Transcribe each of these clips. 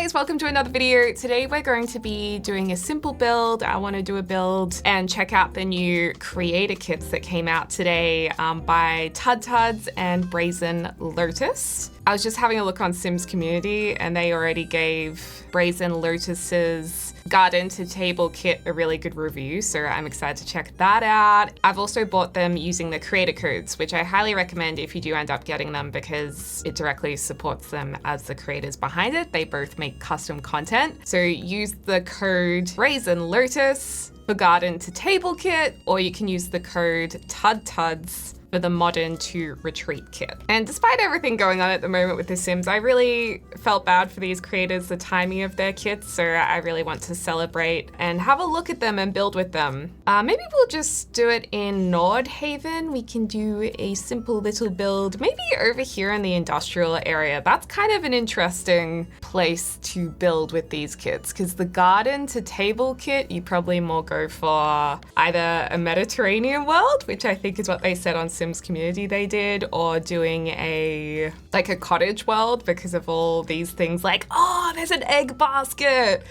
guys, welcome to another video. Today we're going to be doing a simple build. I want to do a build and check out the new creator kits that came out today by TUDTUDS and BrazenLotus. I was just having a look on Sims Community and they already gave BrazenLotus's garden to table kit a really good review, so I'm excited to check that out. I've also bought them using the creator codes, which I highly recommend if you do end up getting them because it directly supports them as the creators behind it. They both make custom content. So use the code BrazenLotus for garden to table kit, or you can use the code TUDTUDS for the modern to retreat kit. And despite everything going on at the moment with The Sims, I really felt bad for these creators, the timing of their kits, so I really want to celebrate and have a look at them and build with them. Maybe we'll just do it in Nordhaven. We can do a simple little build, maybe over here in the industrial area. That's kind of an interesting place to build with these kits, because the garden to table kit, you probably more go for either a Mediterranean world, which I think is what they said on Sims Community they did, or doing a cottage world because of all these things like, oh, there's an egg basket,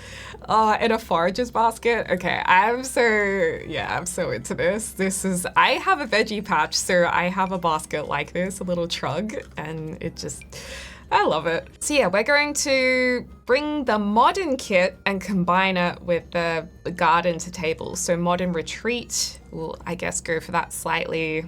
and a forager's basket. Okay, I'm so into this. I have a veggie patch, so I have a basket like this, a little trug, and I love it. So yeah, we're going to bring the modern kit and combine it with the garden to table. So modern retreat, we'll, I guess, go for that slightly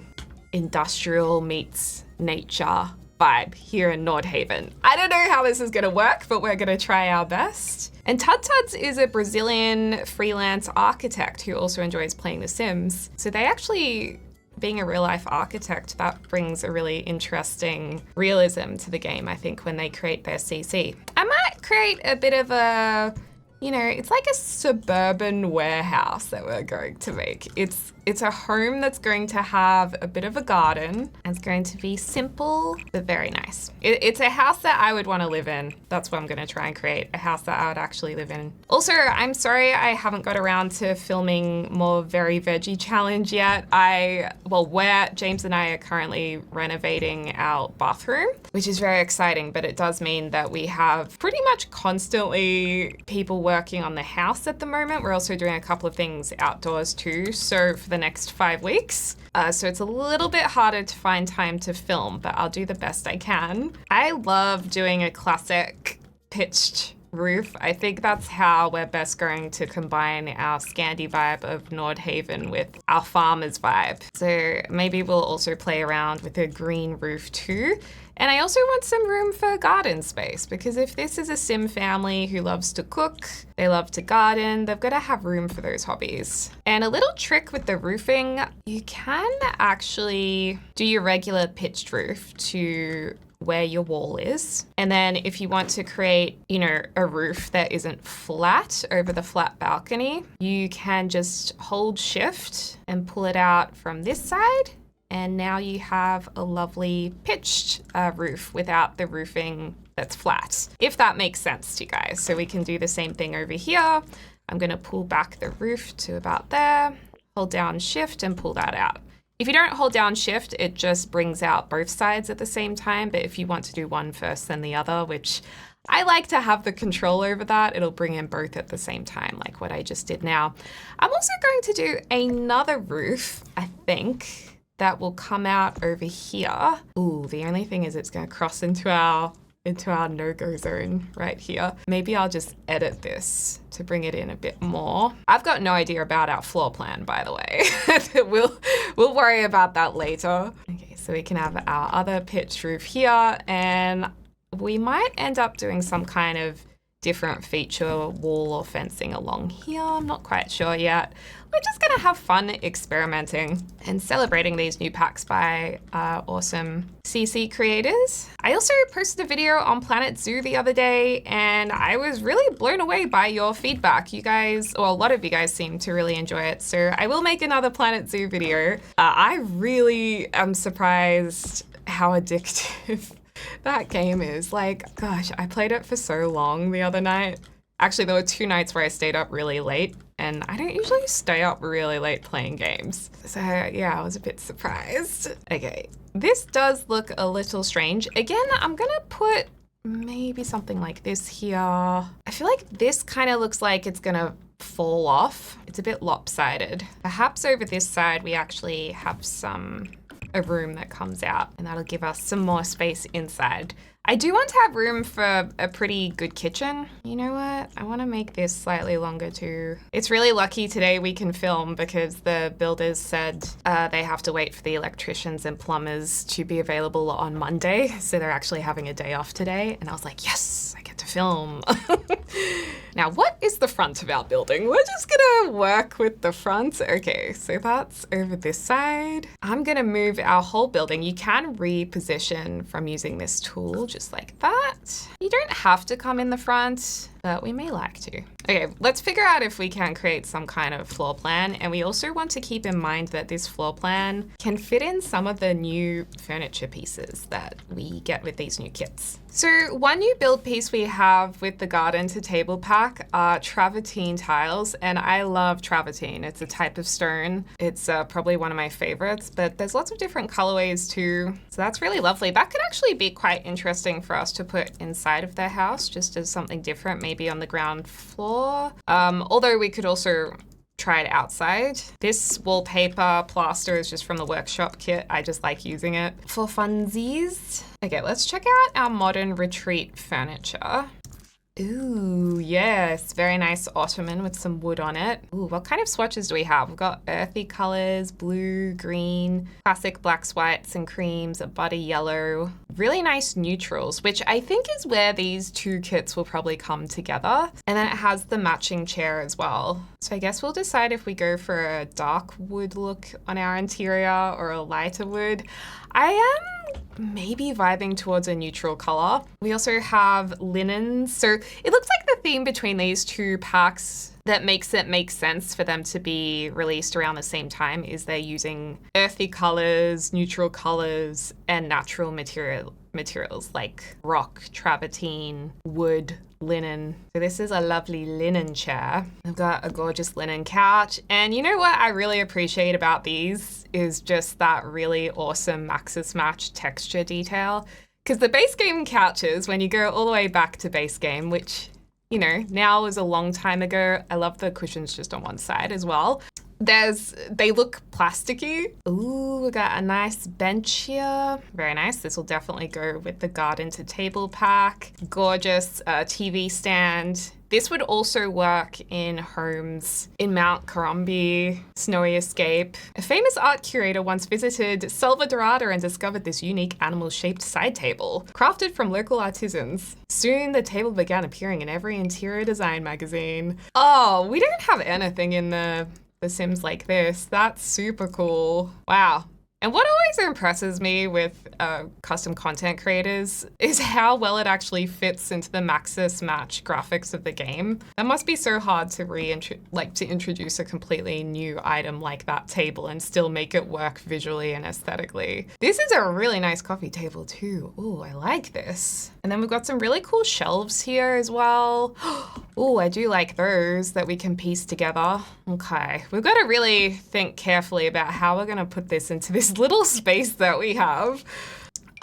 industrial meets nature vibe here in Nordhaven. I don't know how this is gonna work, but we're gonna try our best. And TUDTUDS is a Brazilian freelance architect who also enjoys playing The Sims. So they actually, being a real life architect, that brings a really interesting realism to the game, I think, when they create their CC. I might create a bit of a, it's like a suburban warehouse that we're going to make. It's a home that's going to have a bit of a garden and it's going to be simple, but very nice. It's a house that I would want to live in. That's what I'm going to try and create, a house that I would actually live in. Also, I'm sorry I haven't got around to filming more Very Veggie Challenge yet. James and I are currently renovating our bathroom, which is very exciting, but it does mean that we have pretty much constantly people working on the house at the moment. We're also doing a couple of things outdoors too, so for the next 5 weeks. So it's a little bit harder to find time to film, but I'll do the best I can. I love doing a classic pitched roof. I think that's how we're best going to combine our Scandi vibe of Nordhaven with our farmers vibe. So maybe we'll also play around with a green roof too. And I also want some room for garden space, because if this is a Sim family who loves to cook, they love to garden, they've got to have room for those hobbies. And a little trick with the roofing, you can actually do your regular pitched roof to where your wall is. And then if you want to create, a roof that isn't flat over the flat balcony, you can just hold shift and pull it out from this side. And now you have a lovely pitched roof without the roofing that's flat, if that makes sense to you guys. So we can do the same thing over here. I'm gonna pull back the roof to about there, hold down shift and pull that out. If you don't hold down shift, it just brings out both sides at the same time. But if you want to do one first, then the other, which I like to have the control over that, it'll bring in both at the same time, like what I just did now. I'm also going to do another roof, I think, that will come out over here. Ooh, the only thing is it's gonna cross into our no-go zone right here. Maybe I'll just edit this to bring it in a bit more. I've got no idea about our floor plan, by the way. We'll worry about that later. Okay, so we can have our other pitched roof here, and we might end up doing some kind of different feature wall or fencing along here. I'm not quite sure yet. We're just gonna have fun experimenting and celebrating these new packs by awesome CC creators. I also posted a video on Planet Zoo the other day and I was really blown away by your feedback. You guys, or a lot of you guys seem to really enjoy it. So I will make another Planet Zoo video. I really am surprised how addictive that game is. Like, gosh, I played it for so long the other night. Actually, there were 2 nights where I stayed up really late, and I don't usually stay up really late playing games. So yeah, I was a bit surprised. Okay, this does look a little strange. Again, I'm gonna put maybe something like this here. I feel like this kind of looks like it's gonna fall off. It's a bit lopsided. Perhaps over this side we actually have a room that comes out, and that'll give us some more space inside. I do want to have room for a pretty good kitchen. You know what? I want to make this slightly longer too. It's really lucky today we can film because the builders said they have to wait for the electricians and plumbers to be available on Monday. So they're actually having a day off today. And I was like, yes, I get to film. Now, what is the front of our building? We're just gonna work with the front. Okay, so that's over this side. I'm gonna move our whole building. You can reposition from using this tool, just like that. You don't have to come in the front, but we may like to. Okay, let's figure out if we can create some kind of floor plan. And we also want to keep in mind that this floor plan can fit in some of the new furniture pieces that we get with these new kits. So one new build piece we have with the garden to table pack are travertine tiles, and I love travertine. It's a type of stone. It's probably one of my favorites, but there's lots of different colorways too. So that's really lovely. That could actually be quite interesting for us to put inside of their house, just as something different, maybe on the ground floor. Although we could also try it outside. This wallpaper plaster is just from the workshop kit. I just like using it for funsies. Okay, let's check out our modern retreat furniture. Ooh, yes, very nice ottoman with some wood on it. Ooh, what kind of swatches do we have? We've got earthy colors, blue, green, classic blacks, whites, and creams, a butty yellow. Really nice neutrals, which I think is where these two kits will probably come together. And then it has the matching chair as well. So I guess we'll decide if we go for a dark wood look on our interior or a lighter wood. I am maybe vibing towards a neutral color. We also have linens. So it looks like the theme between these two packs that makes it make sense for them to be released around the same time is they're using earthy colors, neutral colors, and natural materials like rock, travertine, wood, linen. So this is a lovely linen chair. I've got a gorgeous linen couch. And you know what I really appreciate about these is just that really awesome Maxis Match texture detail. Because the base game couches, when you go all the way back to base game, which, you know, now is a long time ago. I love the cushions just on one side as well. They look plasticky. Ooh, we got a nice bench here. Very nice. This will definitely go with the garden to table pack. Gorgeous TV stand. This would also work in homes in Mount Corumbi, Snowy Escape. A famous art curator once visited Selva Dorada and discovered this unique animal-shaped side table, crafted from local artisans. Soon, the table began appearing in every interior design magazine. Oh, we don't have anything in the Sims like this. That's super cool. Wow. And what always impresses me with custom content creators is how well it actually fits into the Maxis Match graphics of the game. That must be so hard to introduce a completely new item like that table and still make it work visually and aesthetically. This is a really nice coffee table too. Ooh, I like this. And then we've got some really cool shelves here as well. Ooh, I do like those that we can piece together. Okay, we've got to really think carefully about how we're gonna put this into this little space that we have.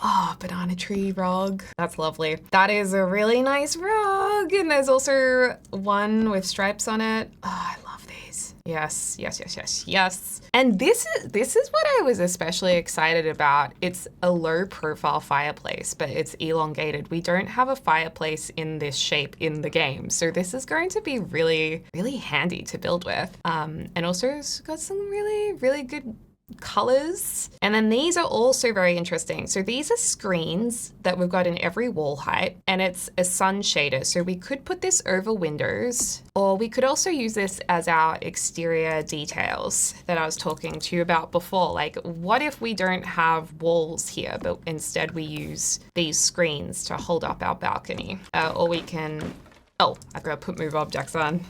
Oh, banana tree rug. That's lovely. That is a really nice rug. And there's also one with stripes on it. Oh, I love these. Yes, yes, yes, yes, yes. And this is what I was especially excited about. It's a low profile fireplace, but it's elongated. We don't have a fireplace in this shape in the game. So this is going to be really, really handy to build with. And also it's got some really, really good colors. And then these are also very interesting. So these are screens that we've got in every wall height, and it's a sun shader. So we could put this over windows, or we could also use this as our exterior details that I was talking to you about before. Like, what if we don't have walls here, but instead we use these screens to hold up our balcony? Or we can, oh, I gotta put move objects on.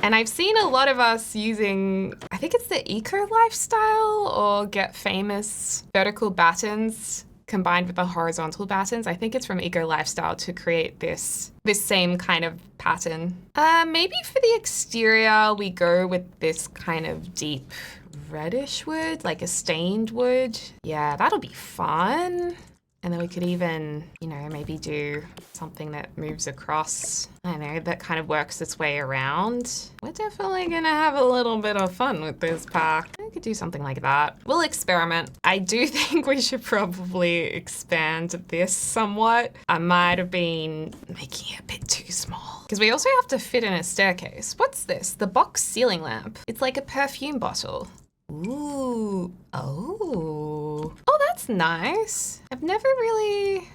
And I've seen a lot of us using, I think it's the Eco Lifestyle or Get Famous vertical battens combined with the horizontal battens. I think it's from Eco Lifestyle to create this same kind of pattern. Maybe for the exterior, we go with this kind of deep reddish wood, like a stained wood. Yeah, that'll be fun. And then we could even, you know, maybe do something that moves across. I don't know, that kind of works its way around. We're definitely gonna have a little bit of fun with this pack. I could do something like that. We'll experiment. I do think we should probably expand this somewhat. I might have been making it a bit too small. Because we also have to fit in a staircase. What's this? The box ceiling lamp. It's like a perfume bottle. Ooh, oh, that's nice. I've never really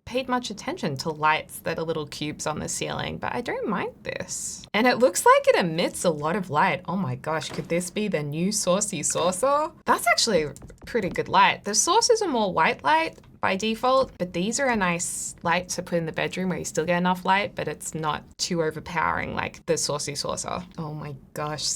paid much attention to lights that are little cubes on the ceiling, but I don't mind this. And it looks like it emits a lot of light. Oh my gosh, could this be the new saucy saucer? That's actually a pretty good light. The saucers are more white light by default, but these are a nice light to put in the bedroom where you still get enough light, but it's not too overpowering like the saucy saucer. Oh my gosh,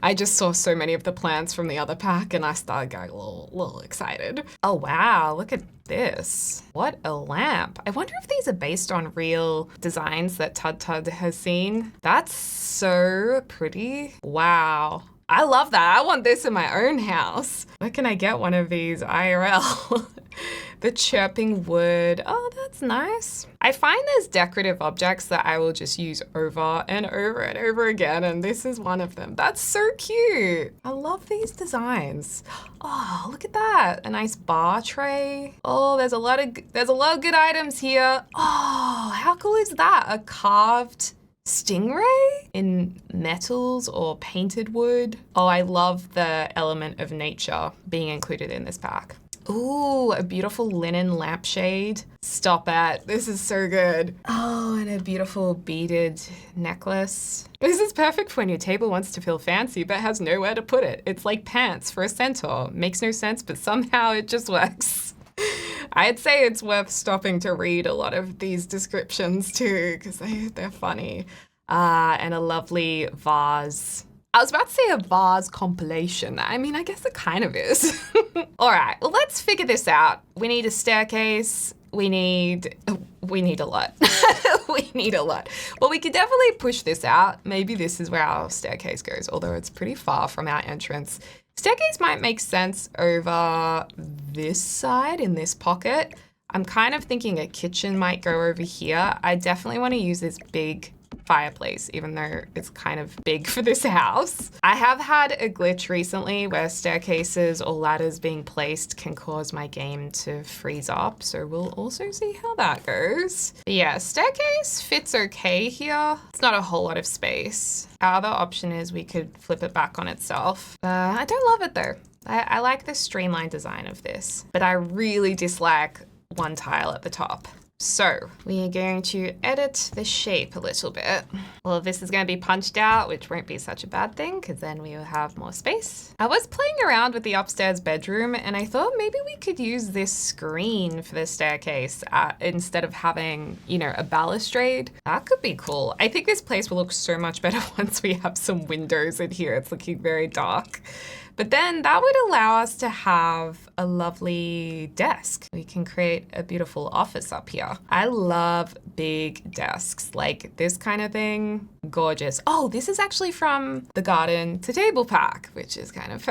I just saw so many of the plants from the other pack and I started getting a little excited. Oh wow, look at this. What a lamp. I wonder if these are based on real designs that TUDTUD has seen. That's so pretty. Wow. I love that. I want this in my own house. Where can I get one of these IRL? The chirping wood. Oh, that's nice. I find there's decorative objects that I will just use over and over and over again, and this is one of them. That's so cute. I love these designs. Oh, look at that. A nice bar tray. Oh, there's a lot of good items here. Oh, how cool is that? A carved stingray in metals or painted wood. Oh, I love the element of nature being included in this pack. Ooh, a beautiful linen lampshade. Stop it. This is so good. Oh, and a beautiful beaded necklace. This is perfect for when your table wants to feel fancy but has nowhere to put it. It's like pants for a centaur. Makes no sense, but somehow it just works. I'd say it's worth stopping to read a lot of these descriptions too, because they're funny. And a lovely vase. I was about to say a vase compilation. I mean, I guess it kind of is. All right, well, let's figure this out. We need a staircase. We need a lot. We need a lot. Well, we could definitely push this out. Maybe this is where our staircase goes, although it's pretty far from our entrance. Staircase might make sense over this side in this pocket. I'm kind of thinking a kitchen might go over here. I definitely want to use this big fireplace, even though it's kind of big for this house. I have had a glitch recently where staircases or ladders being placed can cause my game to freeze up, so we'll also see how that goes. But yeah, staircase fits okay here. It's not a whole lot of space. Our other option is we could flip it back on itself. I don't love it though. I like the streamlined design of this, but I really dislike one tile at the top. So we are going to edit the shape a little bit. Well, this is going to be punched out, which won't be such a bad thing because then we will have more space. I was playing around with the upstairs bedroom and I thought maybe we could use this screen for the staircase instead of having, you know, a balustrade. That could be cool. I think this place will look so much better once we have some windows in here. It's looking very dark. But then that would allow us to have a lovely desk. We can create a beautiful office up here. I love big desks, like this kind of thing. Gorgeous. Oh, this is actually from the garden to table pack, which is kind of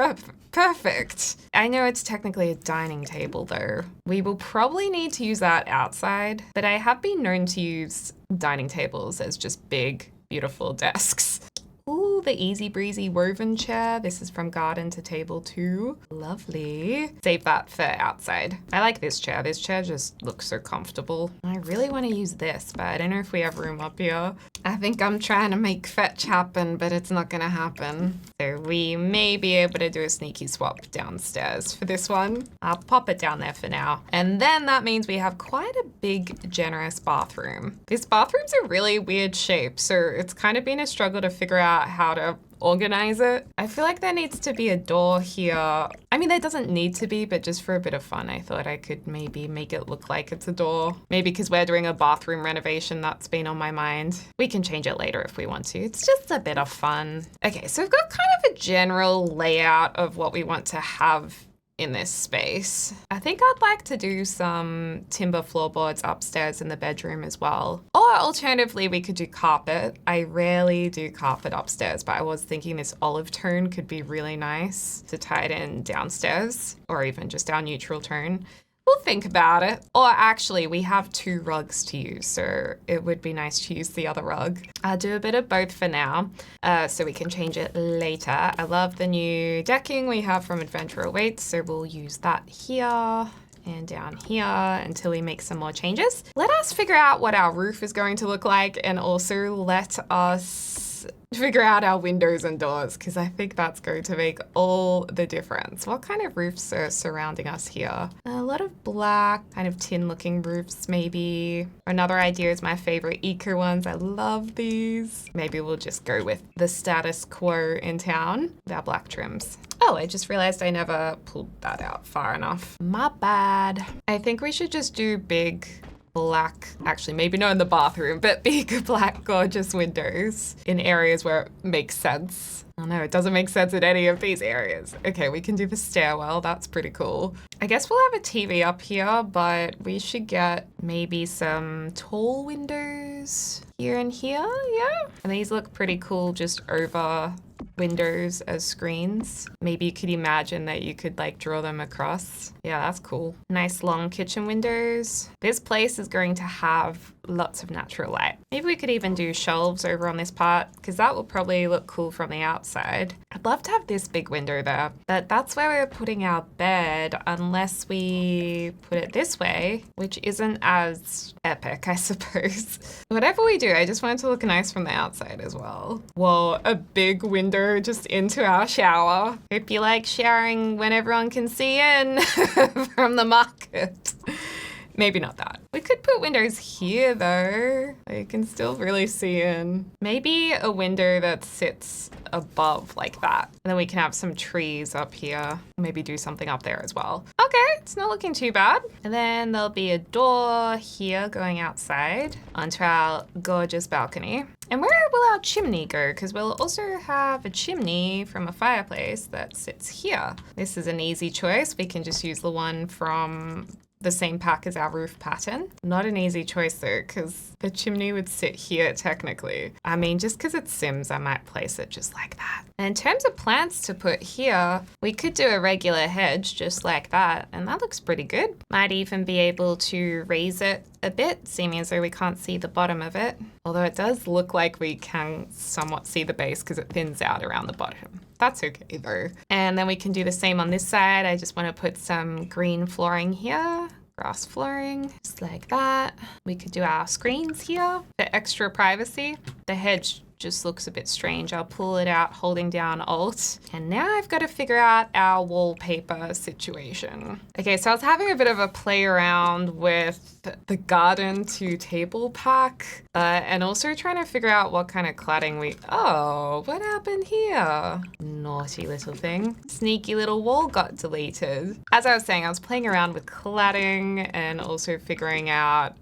perfect. I know it's technically a dining table though. We will probably need to use that outside, but I have been known to use dining tables as just big, beautiful desks. Ooh, the easy breezy woven chair. This is from garden to table too. Lovely. Save that for outside. I like this chair. This chair just looks so comfortable. I really want to use this, but I don't know if we have room up here. I think I'm trying to make fetch happen, but it's not gonna happen. So we may be able to do a sneaky swap downstairs for this one. I'll pop it down there for now. And then that means we have quite a big, generous bathroom. This bathroom's a really weird shape, so it's kind of been a struggle to figure out how to organize it. I feel like there needs to be a door here. I mean, there doesn't need to be, but just for a bit of fun, I thought I could maybe make it look like it's a door. Maybe because we're doing a bathroom renovation, that's been on my mind. We can change it later if we want to. It's just a bit of fun. Okay, so we've got kind of a general layout of what we want to have in this space. I think I'd like to do some timber floorboards upstairs in the bedroom as well. Or alternatively, we could do carpet. I rarely do carpet upstairs, but I was thinking this olive tone could be really nice to tie it in downstairs, or even just our neutral tone. We'll think about it. Or actually, we have 2 rugs to use, so it would be nice to use the other rug. I'll do a bit of both for now, so we can change it later. I love the new decking we have from Adventure Awaits, so we'll use that here and down here until we make some more changes. Let us figure out what our roof is going to look like, and also let us figure out our windows and doors, because I think that's going to make all the difference. What kind of roofs are surrounding us here? A lot of black, kind of tin looking roofs maybe. Another idea is my favorite eco ones. I love these. Maybe we'll just go with the status quo in town with our black trims. Oh, I just realized I never pulled that out far enough. My bad. I think we should just do big black, actually maybe not in the bathroom, but big black gorgeous windows in areas where it makes sense. Oh no, it doesn't make sense in any of these areas. Okay, we can do the stairwell. That's pretty cool. I guess we'll have a TV up here, but we should get maybe some tall windows here and here, yeah? And these look pretty cool just over windows as screens. Maybe you could imagine that you could like draw them across. Yeah, that's cool. Nice long kitchen windows. This place is going to have lots of natural light. Maybe we could even do shelves over on this part, because that will probably look cool from the outside. I'd love to have this big window there, but that's where we're putting our bed unless we put it this way, which isn't as epic, I suppose. Whatever we do, I just want it to look nice from the outside as well. Whoa, a big window just into our shower. Hope you like showering when everyone can see in from the market. Maybe not that. We could put windows here though. You can still really see in. Maybe a window that sits above like that. And then we can have some trees up here. Maybe do something up there as well. Okay, it's not looking too bad. And then there'll be a door here going outside onto our gorgeous balcony. And where will our chimney go? Because we'll also have a chimney from a fireplace that sits here. This is an easy choice. We can just use the one from the same pack as our roof pattern. Not an easy choice though, because the chimney would sit here technically. I mean, just because it's Sims, I might place it just like that. And in terms of plants to put here, we could do a regular hedge just like that, and that looks pretty good. Might even be able to raise it a bit, seeming as though we can't see the bottom of it. Although it does look like we can somewhat see the base because it thins out around the bottom. That's okay though. And then we can do the same on this side. I just want to put some green flooring here. Grass flooring, just like that. We could do our screens here for extra privacy. The hedge just looks a bit strange. I'll pull it out holding down Alt. And now I've got to figure out our wallpaper situation. Okay, so I was having a bit of a play around with the garden to table pack and also trying to figure out what kind of cladding oh, what happened here? Naughty little thing. Sneaky little wall got deleted. As I was saying, I was playing around with cladding and also figuring out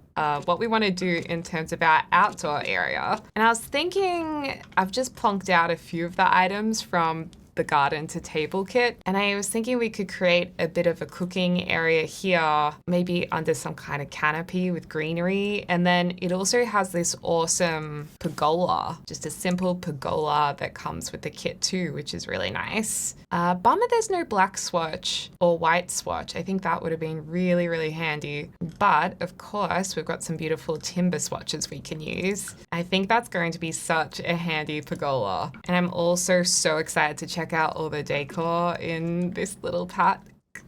what we want to do in terms of our outdoor area. And I was thinking, I've just plonked out a few of the items from the garden to table kit, and I was thinking we could create a bit of a cooking area here, maybe under some kind of canopy with greenery. And then it also has this awesome pergola, just a simple pergola that comes with the kit too, which is really nice. Bummer there's no black swatch or white swatch. I think that would have been really, really handy. But of course, we've got some beautiful timber swatches we can use. I think that's going to be such a handy pergola. And I'm also so excited to check out all the decor in this little pack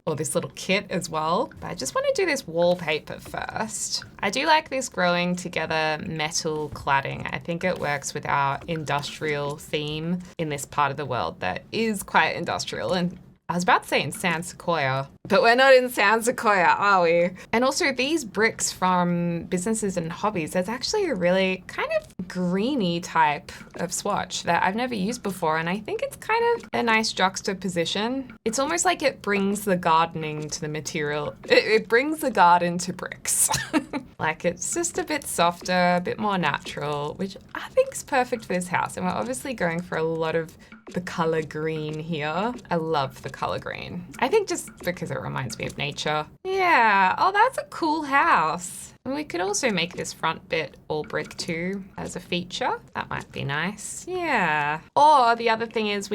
or this little kit as well. But I just want to do this wallpaper first. I do like this growing together metal cladding. I think it works with our industrial theme in this part of the world that is quite industrial. And I was about to say in San Sequoia, but we're not in San Sequoia, are we? And also these bricks from Businesses and Hobbies, there's actually a really kind of greeny type of swatch that I've never used before. And I think it's kind of a nice juxtaposition. It's almost like it brings the gardening to the material. It brings the garden to bricks. Like it's just a bit softer, a bit more natural, which I think is perfect for this house. And we're obviously going for a lot of the color green here. I love the color green. I think just because it reminds me of nature. Yeah, oh, that's a cool house. And we could also make this front bit all brick too as a feature. That might be nice. Yeah. Or the other thing is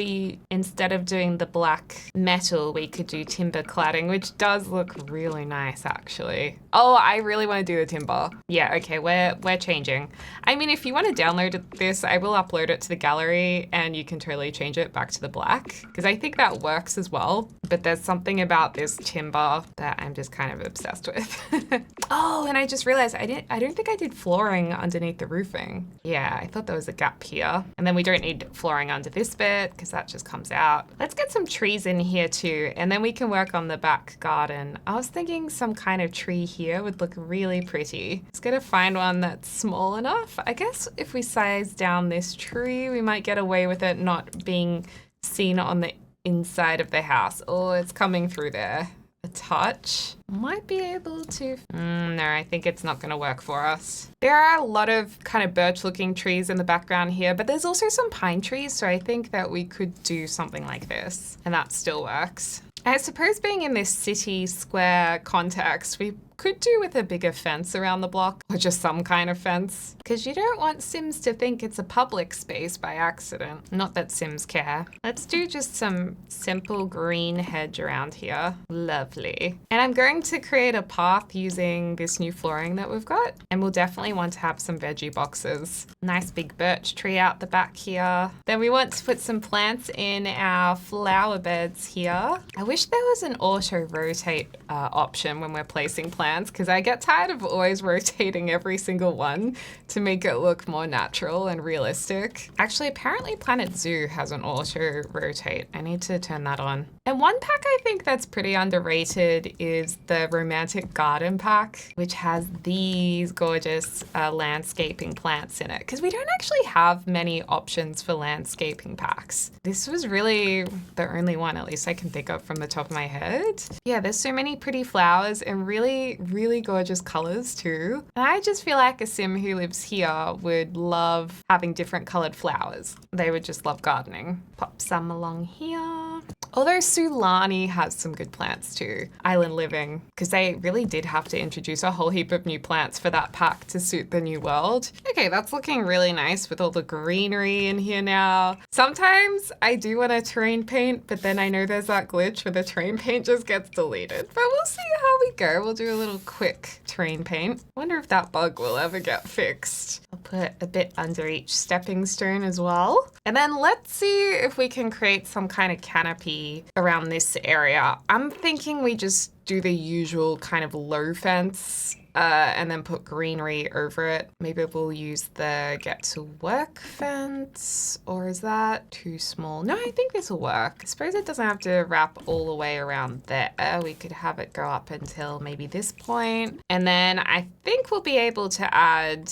instead of doing the black metal, we could do timber cladding, which does look really nice actually. Oh, I really want to do the timber. Yeah, okay, we're changing. I mean, if you want to download this, I will upload it to the gallery and you can totally change it back to the black because I think that works as well. But there's something about this timber that I'm just kind of obsessed with. Oh, and I just realized I don't think I did flooring underneath the roofing. Yeah, I thought there was a gap here. And then we don't need flooring under this bit because that just comes out. Let's get some trees in here too, and then we can work on the back garden. I was thinking some kind of tree here would look really pretty. Just gotta find one that's small enough. I guess if we size down this tree, we might get away with it not being seen on the inside of the house. Oh, it's coming through there a touch. Might be able to, no, I think it's not gonna work for us. There are a lot of kind of birch looking trees in the background here, but there's also some pine trees. So I think that we could do something like this and that still works. I suppose being in this city square context, we could do with a bigger fence around the block or just some kind of fence because you don't want Sims to think it's a public space by accident. Not that Sims care. Let's do just some simple green hedge around here. Lovely. And I'm going to create a path using this new flooring that we've got. And we'll definitely want to have some veggie boxes. Nice big birch tree out the back here. Then we want to put some plants in our flower beds here. I wish there was an auto rotate option when we're placing plants because I get tired of always rotating every single one to make it look more natural and realistic. Actually, apparently Planet Zoo has an auto rotate. I need to turn that on. And one pack I think that's pretty underrated is the Romantic Garden pack, which has these gorgeous landscaping plants in it because we don't actually have many options for landscaping packs. This was really the only one, at least I can think of from the top of my head. Yeah, there's so many pretty flowers and really gorgeous colors too. And I just feel like a Sim who lives here would love having different colored flowers. They would just love gardening. Pop some along here. Although Sulani has some good plants too. Island Living, because they really did have to introduce a whole heap of new plants for that pack to suit the new world. Okay, that's looking really nice with all the greenery in here now. Sometimes I do want to terrain paint, but then I know there's that glitch where the terrain paint just gets deleted. But we'll see how we go. We'll do a little quick terrain paint. Wonder if that bug will ever get fixed. I'll put a bit under each stepping stone as well. And then let's see if we can create some kind of canopy around this area. I'm thinking we just do the usual kind of low fence and then put greenery over it. Maybe we'll use the get to work fence, or is that too small? No, I think this will work. I suppose it doesn't have to wrap all the way around there. We could have it go up until maybe this point. And then I think we'll be able to add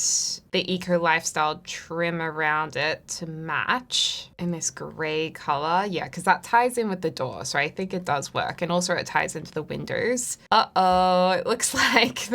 the eco lifestyle trim around it to match in this gray color. Yeah, because that ties in with the door. So I think it does work. And also it ties into the windows. Uh-oh, it looks like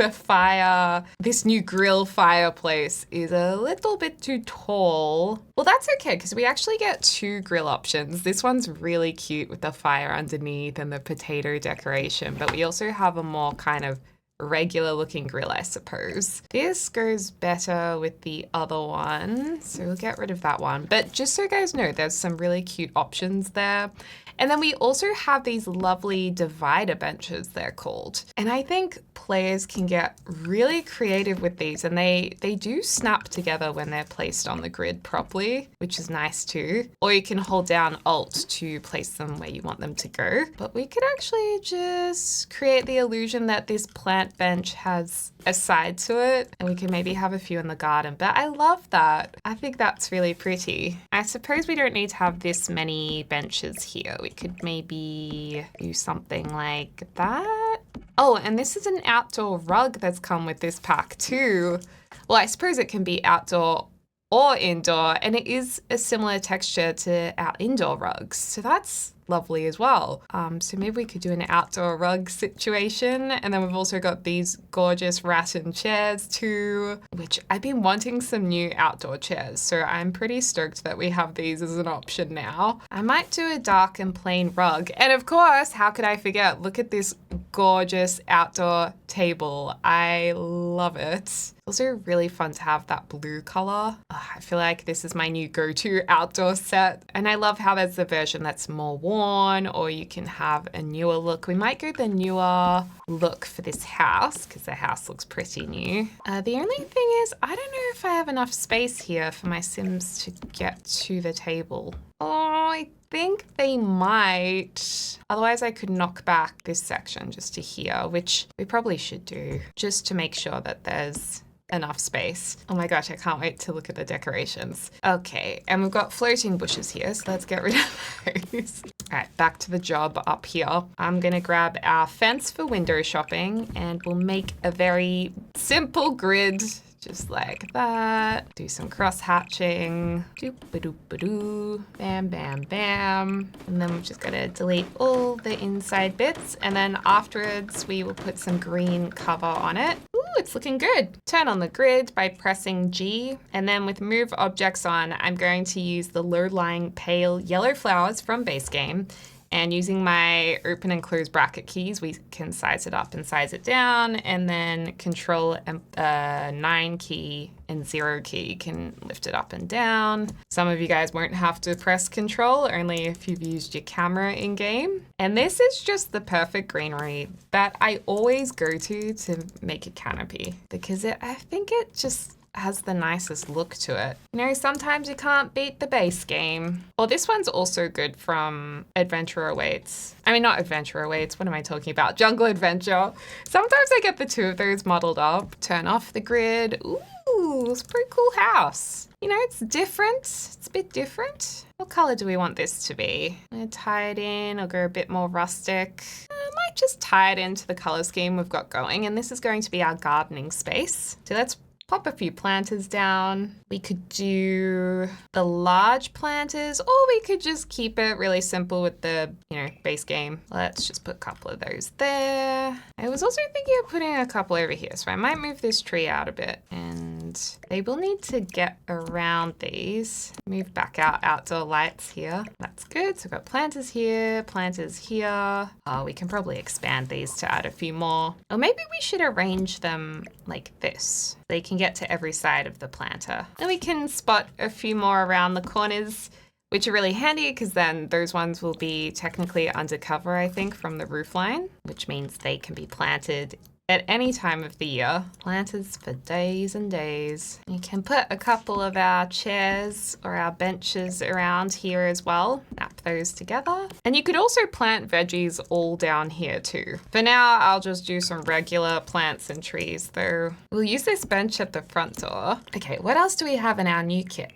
this new grill fireplace is a little bit too tall. Well, that's okay because we actually get two grill options. This one's really cute with the fire underneath and the potato decoration, but we also have a more kind of regular looking grill, I suppose. This goes better with the other one, so we'll get rid of that one. But just so you guys know, there's some really cute options there. And then we also have these lovely divider benches, they're called. And I think players can get really creative with these, and they do snap together when they're placed on the grid properly, which is nice too. Or you can hold down Alt to place them where you want them to go. But we could actually just create the illusion that this plant bench has a side to it, and we can maybe have a few in the garden. But I love that. I think that's really pretty. I suppose we don't need to have this many benches here. We could maybe do something like that. Oh, and this is an outdoor rug that's come with this pack too. Well, I suppose it can be outdoor or indoor, and it is a similar texture to our indoor rugs. So that's lovely as well. So maybe we could do an outdoor rug situation. And then we've also got these gorgeous rattan chairs too, which I've been wanting some new outdoor chairs. So I'm pretty stoked that we have these as an option now. I might do a dark and plain rug. And of course, how could I forget? Look at this gorgeous outdoor table. I love it. It's also really fun to have that blue color. I feel like this is my new go-to outdoor set. And I love how there's the version that's more worn, or you can have a newer look. We might go the newer look for this house because the house looks pretty new. The only thing is, I don't know if I have enough space here for my Sims to get to the table. Oh, I think they might. Otherwise, I could knock back this section just to here, which we probably should do just to make sure that there's enough space. Oh my gosh, I can't wait to look at the decorations. Okay, and we've got floating bushes here, so let's get rid of those. All right, back to the job up here. I'm gonna grab our fence for window shopping and we'll make a very simple grid. Just like that. Do some cross hatching. Doop-a-doop-a-doo. Bam, bam, bam. And then we're just gonna delete all the inside bits. And then afterwards, we will put some green cover on it. Ooh, it's looking good. Turn on the grid by pressing G. And then with move objects on, I'm going to use the low-lying pale yellow flowers from base game. And using my open and close bracket keys, we can size it up and size it down, and then control 9 key and 0 key can lift it up and down. Some of you guys won't have to press control, only if you've used your camera in game. And this is just the perfect greenery that I always go to make a canopy because I think it just has the nicest look to it. You know, sometimes you can't beat the base game. Well, this one's also good from Adventure Awaits. I mean, not Adventure Awaits, what am I talking about? Jungle Adventure. Sometimes I get the two of those modeled up. Turn off the grid. Ooh, it's a pretty cool house. You know, it's different. It's a bit different. What color do we want this to be? I'm gonna tie it in or go a bit more rustic. I might just tie it into the color scheme we've got going. And this is going to be our gardening space. So let's pop a few planters down. We could do the large planters, or we could just keep it really simple with the, base game. Let's just put a couple of those there. I was also thinking of putting a couple over here, so I might move this tree out a bit, and they will need to get around these. Move back our outdoor lights here. That's good. So we've got planters here, planters here. Oh, we can probably expand these to add a few more. Or maybe we should arrange them like this. They can get to every side of the planter. And we can spot a few more around the corners, which are really handy because then those ones will be technically undercover, I think, from the roof line, which means they can be planted at any time of the year. Planters for days and days. You can put a couple of our chairs or our benches around here as well. Snap those together. And you could also plant veggies all down here too. For now, I'll just do some regular plants and trees though. We'll use this bench at the front door. Okay, what else do we have in our new kit?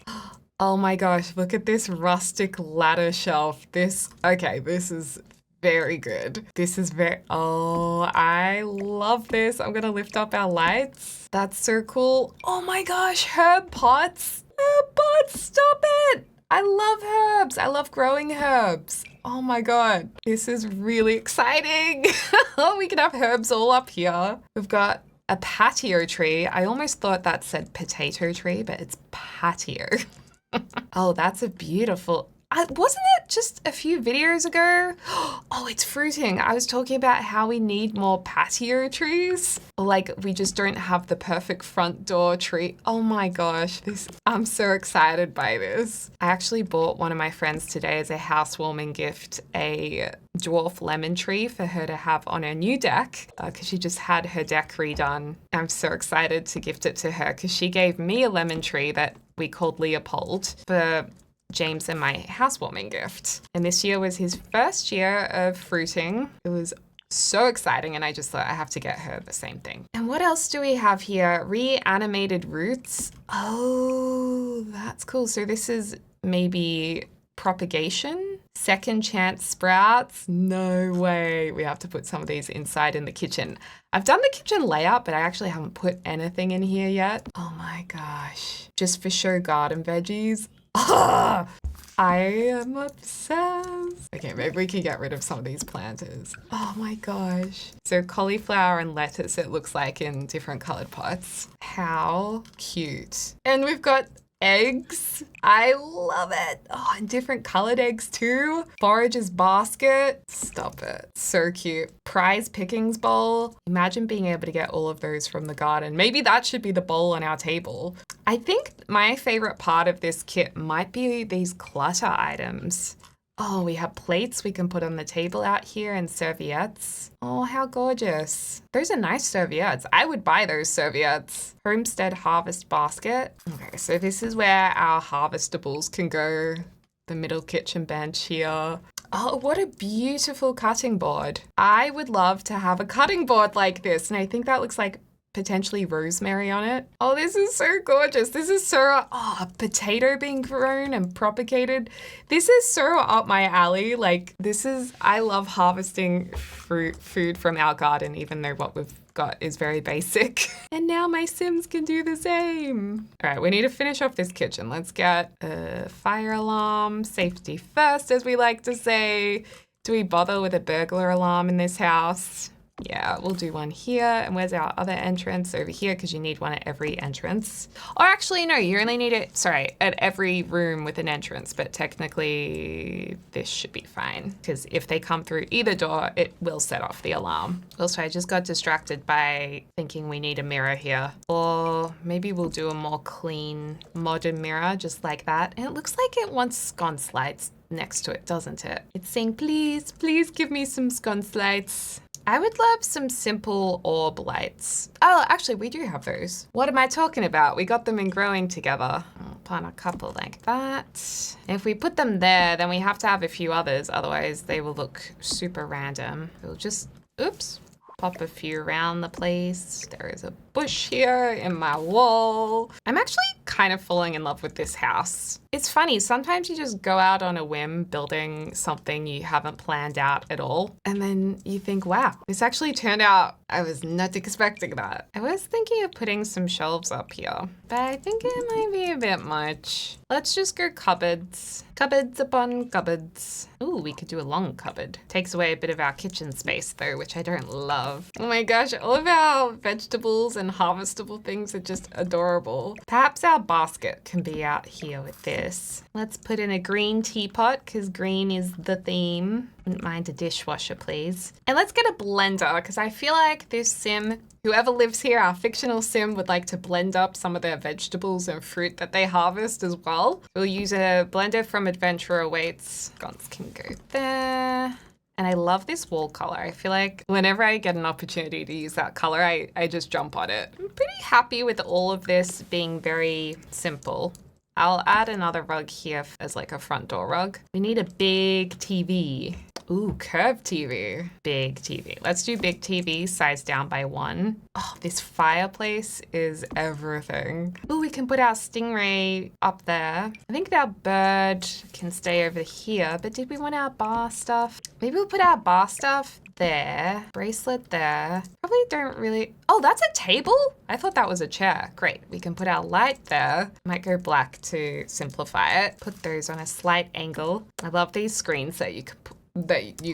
Oh my gosh, look at this rustic ladder shelf. This is very good. Oh, I love this. I'm gonna lift up our lights. That's so cool. Oh my gosh, herb pots. Herb pots, stop it. I love herbs. I love growing herbs. Oh my God, this is really exciting. We can have herbs all up here. We've got a patio tree. I almost thought that said potato tree, but it's patio. Oh, that's a beautiful, wasn't it just a few videos ago? Oh, it's fruiting. I was talking about how we need more patio trees. Like we just don't have the perfect front door tree. Oh my gosh, I'm so excited by this. I actually bought one of my friends today as a housewarming gift, a dwarf lemon tree for her to have on her new deck because she just had her deck redone. I'm so excited to gift it to her because she gave me a lemon tree that we called Leopold for James and my housewarming gift. And this year was his first year of fruiting. It was so exciting and I just thought I have to get her the same thing. And what else do we have here? Reanimated roots. Oh, that's cool. So this is maybe propagation? Second chance sprouts? No way. We have to put some of these inside in the kitchen. I've done the kitchen layout, but I actually haven't put anything in here yet. Oh my gosh. Just for show garden veggies. Ah! I am obsessed. Okay, maybe we can get rid of some of these planters. Oh my gosh. So cauliflower and lettuce, it looks like, in different colored pots. How cute. And we've got eggs. I love it. Oh, and different colored eggs too. Forager's basket. Stop it. So cute. Prize pickings bowl. Imagine being able to get all of those from the garden. Maybe that should be the bowl on our table. I think my favorite part of this kit might be these clutter items. Oh, we have plates we can put on the table out here and serviettes. Oh, how gorgeous. Those are nice serviettes. I would buy those serviettes. Homestead harvest basket. Okay, so this is where our harvestables can go. The middle kitchen bench here. Oh, what a beautiful cutting board. I would love to have a cutting board like this. And I think that looks like potentially rosemary on it. Oh, this is so gorgeous. This is so, a potato being grown and propagated. This is so up my alley. Like I love harvesting food from our garden, even though what we've got is very basic. And now my Sims can do the same. All right, we need to finish off this kitchen. Let's get a fire alarm, safety first, as we like to say. Do we bother with a burglar alarm in this house? Yeah, we'll do one here. And where's our other entrance? Over here, because you need one at every entrance. Or actually, no, you only need it, at every room with an entrance. But technically, this should be fine. Because if they come through either door, it will set off the alarm. Also, I just got distracted by thinking we need a mirror here. Or maybe we'll do a more clean, modern mirror, just like that. And it looks like it wants sconce lights next to it, doesn't it? It's saying, please give me some sconce lights. I would love some simple orb lights. Oh, actually, we do have those. What am I talking about? We got them in growing together. I'll put a couple like that. If we put them there, then we have to have a few others. Otherwise, they will look super random. We'll just, pop a few around the place. There is a bush here in my wall. I'm actually kind of falling in love with this house. It's funny, sometimes you just go out on a whim building something you haven't planned out at all. And then you think, wow, this actually turned out, I was not expecting that. I was thinking of putting some shelves up here, but I think it might be a bit much. Let's just go cupboards. Cupboards upon cupboards. Ooh, we could do a long cupboard. Takes away a bit of our kitchen space though, which I don't love. Oh my gosh, all of our vegetables and harvestable things are just adorable. Perhaps our basket can be out here with this. Let's put in a green teapot because green is the theme. Wouldn't mind a dishwasher, please. And let's get a blender because I feel like this sim, whoever lives here, our fictional sim, would like to blend up some of their vegetables and fruit that they harvest as well. We'll use a blender from Adventure Awaits. Sconce can go there. And I love this wall color. I feel like whenever I get an opportunity to use that color, I just jump on it. I'm pretty happy with all of this being very simple. I'll add another rug here as like a front door rug. We need a big TV. Ooh, curved TV. Big TV. Let's do big TV, size down by 1. Oh, this fireplace is everything. Ooh, we can put our stingray up there. I think our bird can stay over here, but did we want our bar stuff? Maybe we'll put our bar stuff there, bracelet there. Probably don't really, oh, that's a table? I thought that was a chair. Great, we can put our light there. Might go black to simplify it. Put those on a slight angle. I love these screens that you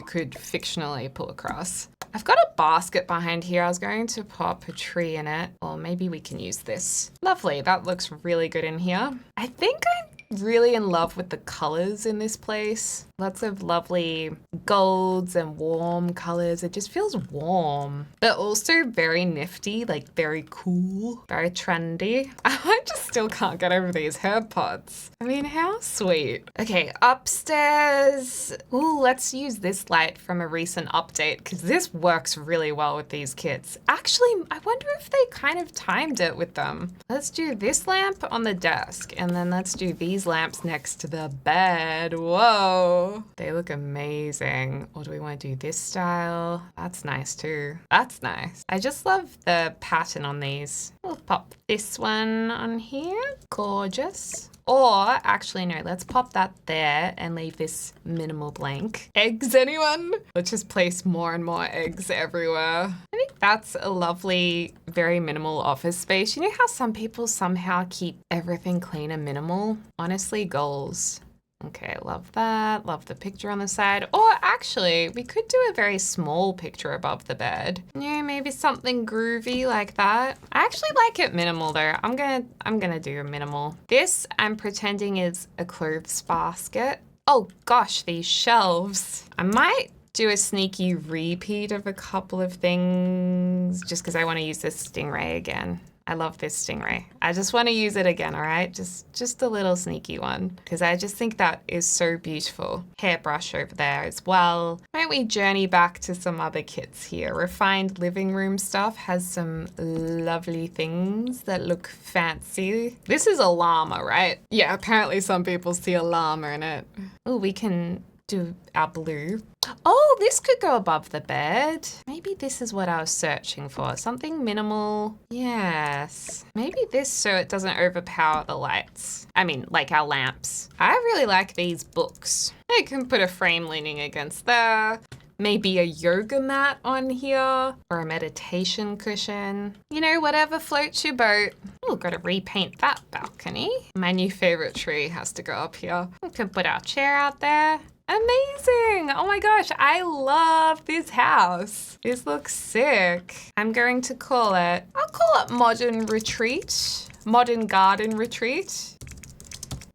could fictionally pull across. I've got a basket behind here. I was going to pop a tree in it, or maybe we can use this. Lovely, that looks really good in here. I think I'm really in love with the colors in this place. Lots of lovely golds and warm colors. It just feels warm, but also very nifty, like very cool, very trendy. I just still can't get over these herb pots. I mean, how sweet. Okay, upstairs. Ooh, let's use this light from a recent update because this works really well with these kits. Actually, I wonder if they kind of timed it with them. Let's do this lamp on the desk and then let's do these lamps next to the bed. Whoa. They look amazing. Or do we want to do this style? That's nice too. That's nice. I just love the pattern on these. We'll pop this one on here. Gorgeous. Or actually, no, let's pop that there and leave this minimal blank. Eggs, anyone? Let's just place more and more eggs everywhere. I think that's a lovely, very minimal office space. You know how some people somehow keep everything clean and minimal? Honestly, goals. Okay, love that. Love the picture on the side. Or actually, we could do a very small picture above the bed. Yeah, maybe something groovy like that. I actually like it minimal though. I'm gonna do a minimal. This I'm pretending is a clothes basket. Oh gosh, these shelves. I might do a sneaky repeat of a couple of things just because I want to use this stingray again. I love this stingray. I just want to use it again, all right? Just a little sneaky one because I just think that is so beautiful. Hairbrush over there as well. Why don't we journey back to some other kits here? Refined living room stuff has some lovely things that look fancy. This is a llama, right? Yeah, apparently some people see a llama in it. Oh, we can do our blue. Oh, this could go above the bed. Maybe this is what I was searching for. Something minimal. Yes. Maybe this so it doesn't overpower the lights. I mean, like our lamps. I really like these books. I can put a frame leaning against there. Maybe a yoga mat on here or a meditation cushion. You know, whatever floats your boat. Oh, gotta repaint that balcony. My new favorite tree has to go up here. We can put our chair out there. Amazing! Oh my gosh, I love this house. This looks sick. I'm going to call it, I'll call it Modern Retreat. Modern Garden Retreat.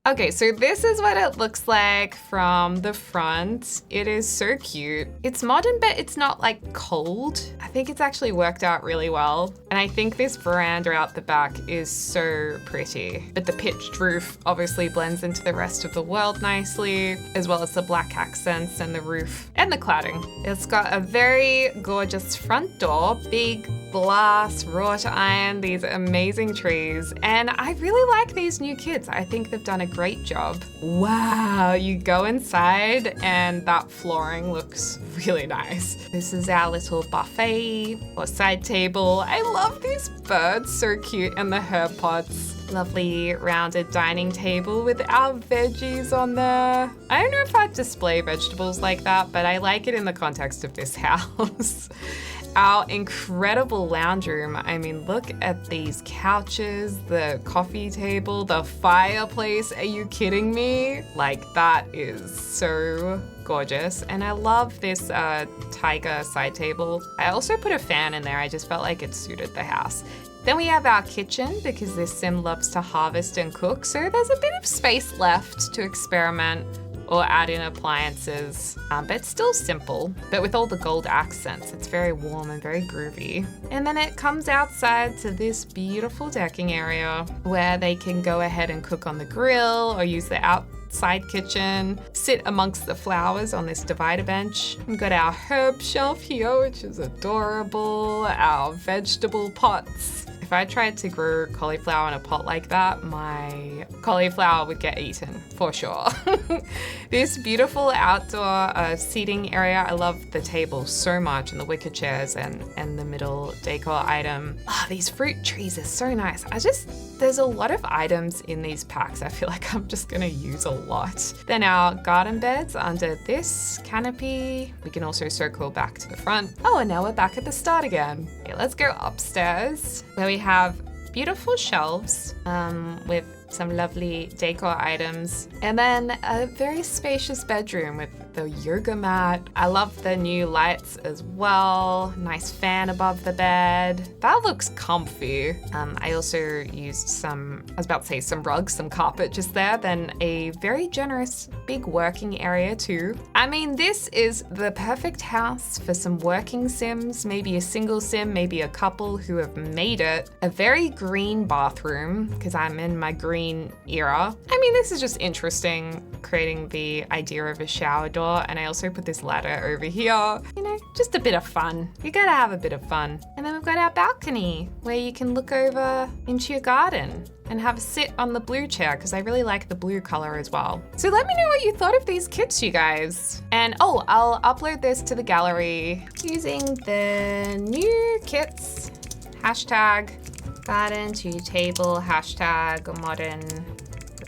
Okay, so this is what it looks like from the front. It is so cute. It's modern, but it's not like cold. I think it's actually worked out really well. And I think this veranda out the back is so pretty. But the pitched roof obviously blends into the rest of the world nicely, as well as the black accents and the roof and the cladding. It's got a very gorgeous front door, big glass, wrought iron, these amazing trees. And I really like these new kits. I think they've done a great job. Wow, you go inside and that flooring looks really nice. This is our little buffet or side table. I love these birds, so cute, and the herb pots. Lovely rounded dining table with our veggies on there. I don't know if I'd display vegetables like that, but I like it in the context of this house. Our incredible lounge room. I mean, look at these couches, the coffee table, the fireplace. Are you kidding me? Like, that is so gorgeous. And I love this tiger side table. I also put a fan in there. I just felt like it suited the house. Then we have our kitchen because this sim loves to harvest and cook. So there's a bit of space left to experiment or add in appliances, but it's still simple. But with all the gold accents, it's very warm and very groovy. And then it comes outside to this beautiful decking area where they can go ahead and cook on the grill or use the outside kitchen, sit amongst the flowers on this divider bench. We've got our herb shelf here, which is adorable, our vegetable pots. If I tried to grow cauliflower in a pot like that, my cauliflower would get eaten, for sure. This beautiful outdoor seating area. I love the table so much and the wicker chairs and the middle decor item. These fruit trees are so nice. There's a lot of items in these packs. I feel like I'm just gonna use a lot. Then our garden beds under this canopy. We can also circle back to the front. Oh, and now we're back at the start again. Okay, let's go upstairs where we have beautiful shelves with some lovely decor items, and then a very spacious bedroom with the yoga mat. I love the new lights as well. Nice fan above the bed. That looks comfy. I also used some rugs, some carpet just there, then a very generous big working area too. I mean, this is the perfect house for some working sims, maybe a single sim, maybe a couple who have made it. A very green bathroom, because I'm in my green era. I mean, this is just interesting, creating the idea of a shower door. And I also put this ladder over here. You know, just a bit of fun. You gotta have a bit of fun. And then we've got our balcony where you can look over into your garden and have a sit on the blue chair because I really like the blue color as well. So let me know what you thought of these kits, you guys. And oh, I'll upload this to the gallery using the new kits. Hashtag garden to table, hashtag modern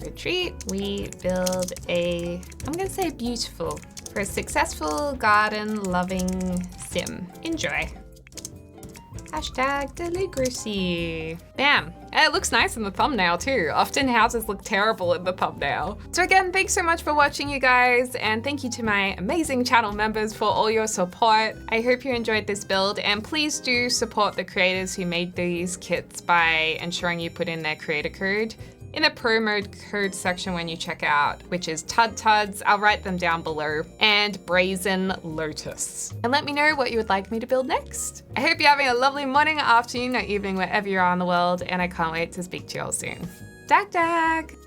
retreat. We build I'm gonna say beautiful, for a successful garden loving sim. Enjoy. Hashtag Deligracy. Bam. And it looks nice in the thumbnail too. Often houses look terrible in the thumbnail. So again, thanks so much for watching, you guys, and thank you to my amazing channel members for all your support. I hope you enjoyed this build, and please do support the creators who made these kits by ensuring you put in their creator code in the promo code section when you check out, which is TUDTUDS. I'll write them down below, and BrazenLotus. And let me know what you would like me to build next. I hope you're having a lovely morning, afternoon, or evening wherever you are in the world, and I can't wait to speak to you all soon. Dag dag!